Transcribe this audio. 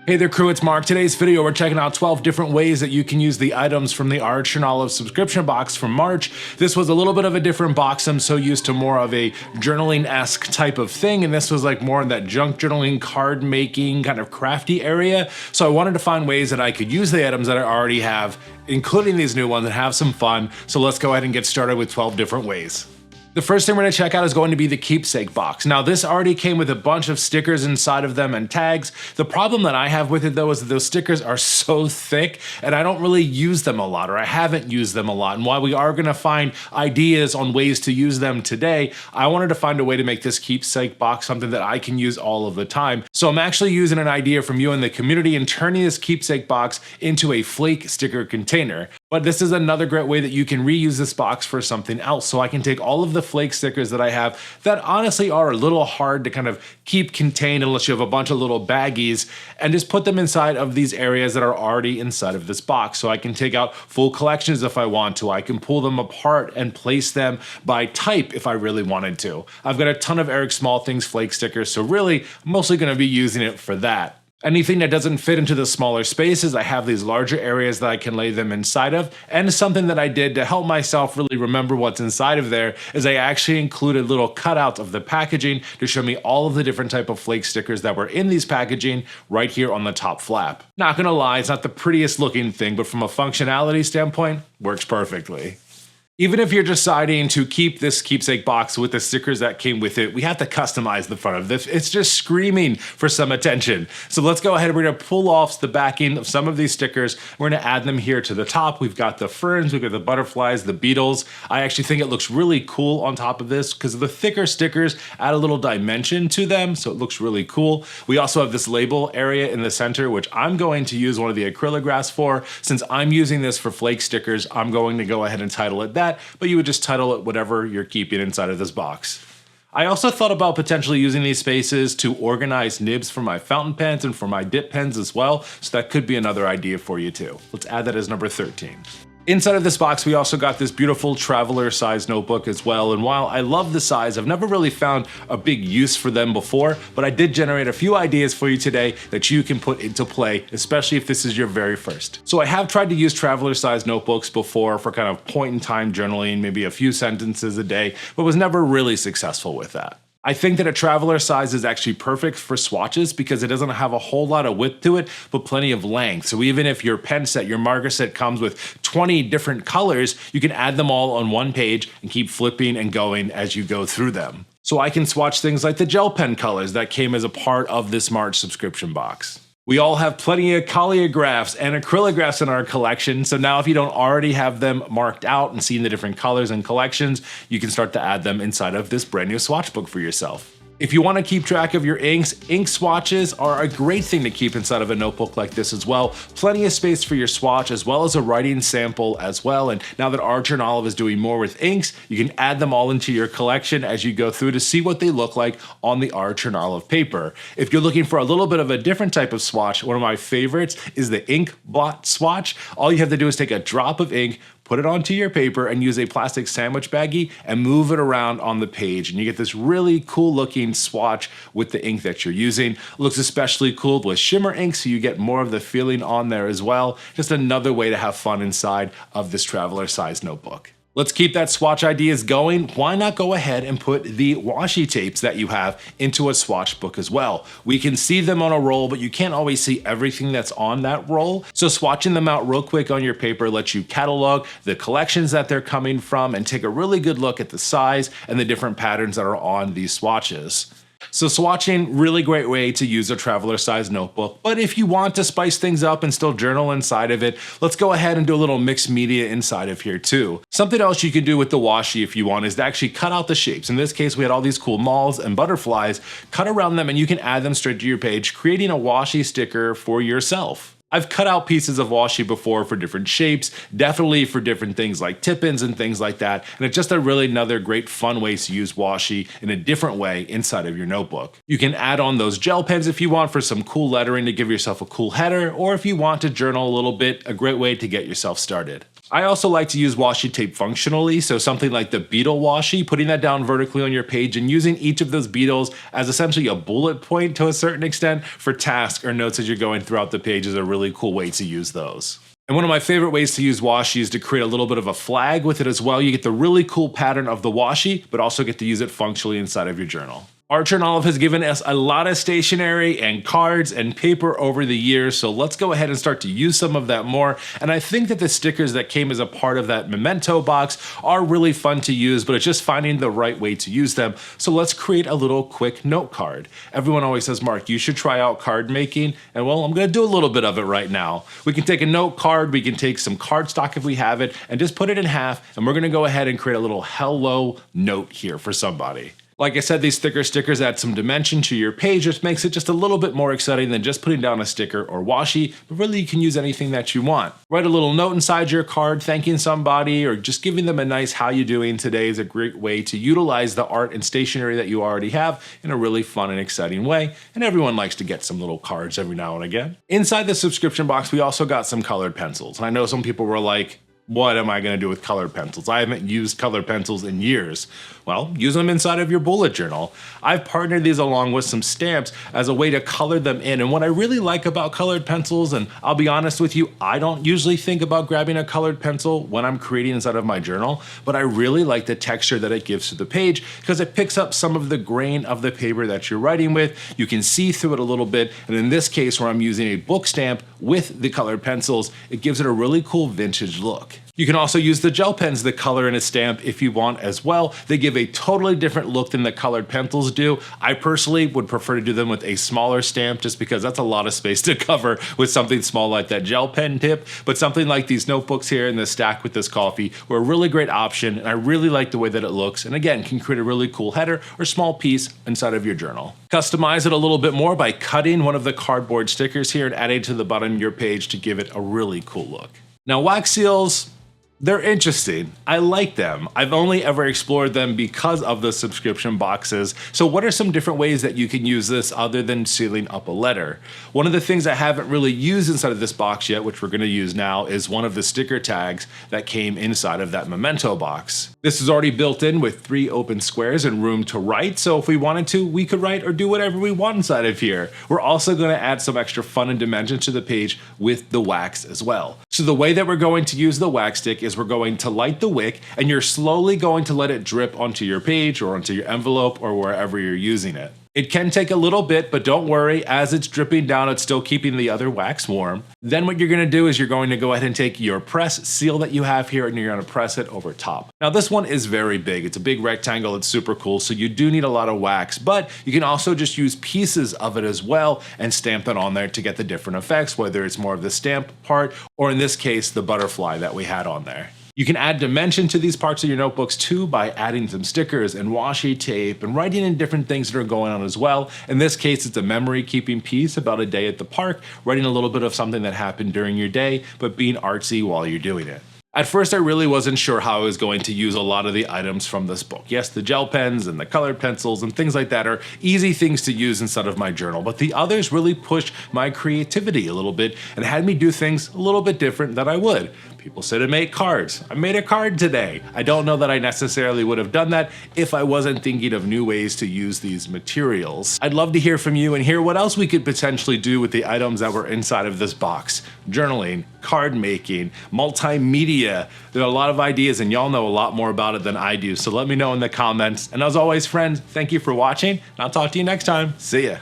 Hey there crew, it's Mark. Today's video we're checking out 12 different ways that you can use the items from the Arch and Olive subscription box from March. This was a little bit of a different box. I'm so used to more of a journaling-esque type of thing, and this was like more in that junk journaling, card making, kind of crafty area. So I wanted to find ways that I could use the items that I already have, including these new ones, and have some fun. So let's go ahead and get started with 12 different ways. The first thing we're gonna check out is going to be the keepsake box. Now this already came with a bunch of stickers inside of them and tags. The problem that I have with it though is that those stickers are so thick and I don't really use them a lot, or I haven't used them a lot. And while we are gonna find ideas on ways to use them today, I wanted to find a way to make this keepsake box something that I can use all of the time. So I'm actually using an idea from you in the community and turning this keepsake box into a flake sticker container. But this is another great way that you can reuse this box for something else. So I can take all of the flake stickers that I have that honestly are a little hard to kind of keep contained unless you have a bunch of little baggies, and just put them inside of these areas that are already inside of this box. So I can take out full collections if I want to. I can pull them apart and place them by type if I really wanted to. I've got a ton of Eric Small Things flake stickers, so really I'm mostly going to be using it for that. Anything that doesn't fit into the smaller spaces, I have these larger areas that I can lay them inside of. And something that I did to help myself really remember what's inside of there is I actually included little cutouts of the packaging to show me all of the different type of flake stickers that were in these packaging right here on the top flap. Not gonna lie, it's not the prettiest looking thing, but from a functionality standpoint, works perfectly. Even if you're deciding to keep this keepsake box with the stickers that came with it, we have to customize the front of this. It's just screaming for some attention. So let's go ahead and we're gonna pull off the backing of some of these stickers. We're gonna add them here to the top. We've got the ferns, we've got the butterflies, the beetles. I actually think it looks really cool on top of this because the thicker stickers add a little dimension to them, so it looks really cool. We also have this label area in the center, which I'm going to use one of the acrylographs for. Since I'm using this for flake stickers, I'm going to go ahead and title it that, but you would just title it whatever you're keeping inside of this box. I also thought about potentially using these spaces to organize nibs for my fountain pens and for my dip pens as well, so that could be another idea for you too. Let's add that as number 13. Inside of this box, we also got this beautiful traveler size notebook as well, and while I love the size, I've never really found a big use for them before, but I did generate a few ideas for you today that you can put into play, especially if this is your very first. So I have tried to use traveler size notebooks before for kind of point in time journaling, maybe a few sentences a day, but was never really successful with that. I think that a traveler size is actually perfect for swatches because it doesn't have a whole lot of width to it, but plenty of length. So even if your pen set, your marker set comes with 20 different colors, you can add them all on one page and keep flipping and going as you go through them. So I can swatch things like the gel pen colors that came as a part of this March subscription box. We all have plenty of collagraphs and acrylographs in our collection, so now if you don't already have them marked out and seen the different colors and collections, you can start to add them inside of this brand new swatch book for yourself. If you want to keep track of your inks, ink swatches are a great thing to keep inside of a notebook like this as well. Plenty of space for your swatch as well as a writing sample as well. And now that Arch and Olive is doing more with inks, you can add them all into your collection as you go through to see what they look like on the Arch and Olive paper. If you're looking for a little bit of a different type of swatch, one of my favorites is the ink blot swatch. All you have to do is take a drop of ink, put it onto your paper, and use a plastic sandwich baggie and move it around on the page. And you get this really cool looking swatch with the ink that you're using. It looks especially cool with shimmer ink, so you get more of the feeling on there as well. Just another way to have fun inside of this traveler size notebook. Let's keep that swatch ideas going. Why not go ahead and put the washi tapes that you have into a swatch book as well? We can see them on a roll, but you can't always see everything that's on that roll. So swatching them out real quick on your paper lets you catalog the collections that they're coming from and take a really good look at the size and the different patterns that are on these swatches. So swatching, really great way to use a traveler size notebook, but if you want to spice things up and still journal inside of it, let's go ahead and do a little mixed media inside of here too. Something else you can do with the washi if you want is to actually cut out the shapes. In this case, we had all these cool moths and butterflies, cut around them and you can add them straight to your page, creating a washi sticker for yourself. I've cut out pieces of washi before for different shapes, definitely for different things like tip-ins and things like that, and it's just a really another great fun way to use washi in a different way inside of your notebook. You can add on those gel pens if you want for some cool lettering to give yourself a cool header, or if you want to journal a little bit, a great way to get yourself started. I also like to use washi tape functionally, so something like the beetle washi, putting that down vertically on your page and using each of those beetles as essentially a bullet point to a certain extent for tasks or notes as you're going throughout the page is a really cool way to use those. And one of my favorite ways to use washi is to create a little bit of a flag with it as well. You get the really cool pattern of the washi, but also get to use it functionally inside of your journal. Archer and Olive has given us a lot of stationery and cards and paper over the years, so let's go ahead and start to use some of that more. And I think that the stickers that came as a part of that memento box are really fun to use, but it's just finding the right way to use them. So let's create a little quick note card. Everyone always says, Mark, you should try out card making, and well, I'm gonna do a little bit of it right now. We can take a note card, we can take some cardstock if we have it, and just put it in half, and we're gonna go ahead and create a little hello note here for somebody. Like I said, these thicker stickers add some dimension to your page, which makes it just a little bit more exciting than just putting down a sticker or washi, but really you can use anything that you want. Write a little note inside your card thanking somebody or just giving them a nice how you doing today is a great way to utilize the art and stationery that you already have in a really fun and exciting way, and everyone likes to get some little cards every now and again. Inside the subscription box, we also got some colored pencils, and I know some people were like, what am I going to do with colored pencils? I haven't used colored pencils in years. Well, use them inside of your bullet journal. I've partnered these along with some stamps as a way to color them in. And what I really like about colored pencils, and I'll be honest with you, I don't usually think about grabbing a colored pencil when I'm creating inside of my journal, but I really like the texture that it gives to the page because it picks up some of the grain of the paper that you're writing with. You can see through it a little bit. And in this case, where I'm using a book stamp with the colored pencils, it gives it a really cool vintage look. You can also use the gel pens to color in a stamp if you want as well. They give a totally different look than the colored pencils do. I personally would prefer to do them with a smaller stamp just because that's a lot of space to cover with something small like that gel pen tip. But something like these notebooks here in the stack with this coffee were a really great option, and I really like the way that it looks, and again, can create a really cool header or small piece inside of your journal. Customize it a little bit more by cutting one of the cardboard stickers here and adding to the bottom of your page to give it a really cool look. Now, wax seals, they're interesting. I like them. I've only ever explored them because of the subscription boxes. So what are some different ways that you can use this other than sealing up a letter? One of the things I haven't really used inside of this box yet, which we're going to use now, is one of the sticker tags that came inside of that memento box. This is already built in with 3 open squares and room to write. So if we wanted to, we could write or do whatever we want inside of here. We're also going to add some extra fun and dimension to the page with the wax as well. So the way that we're going to use the wax stick is we're going to light the wick and you're slowly going to let it drip onto your page or onto your envelope or wherever you're using it. It can take a little bit, but don't worry, as it's dripping down, it's still keeping the other wax warm. Then what you're gonna do is you're going to go ahead and take your press seal that you have here and you're gonna press it over top. Now this one is very big. It's a big rectangle, it's super cool, so you do need a lot of wax, but you can also just use pieces of it as well and stamp it on there to get the different effects, whether it's more of the stamp part or in this case, the butterfly that we had on there. You can add dimension to these parts of your notebooks too by adding some stickers and washi tape and writing in different things that are going on as well. In this case, it's a memory keeping piece about a day at the park, writing a little bit of something that happened during your day, but being artsy while you're doing it. At first, I really wasn't sure how I was going to use a lot of the items from this book. Yes, the gel pens and the colored pencils and things like that are easy things to use inside of my journal, but the others really pushed my creativity a little bit and had me do things a little bit different than I would. People say to make cards. I made a card today. I don't know that I necessarily would have done that if I wasn't thinking of new ways to use these materials. I'd love to hear from you and hear what else we could potentially do with the items that were inside of this box. Journaling, card making, multimedia. There are a lot of ideas and y'all know a lot more about it than I do, so let me know in the comments. And as always, friends, thank you for watching, and I'll talk to you next time. See ya.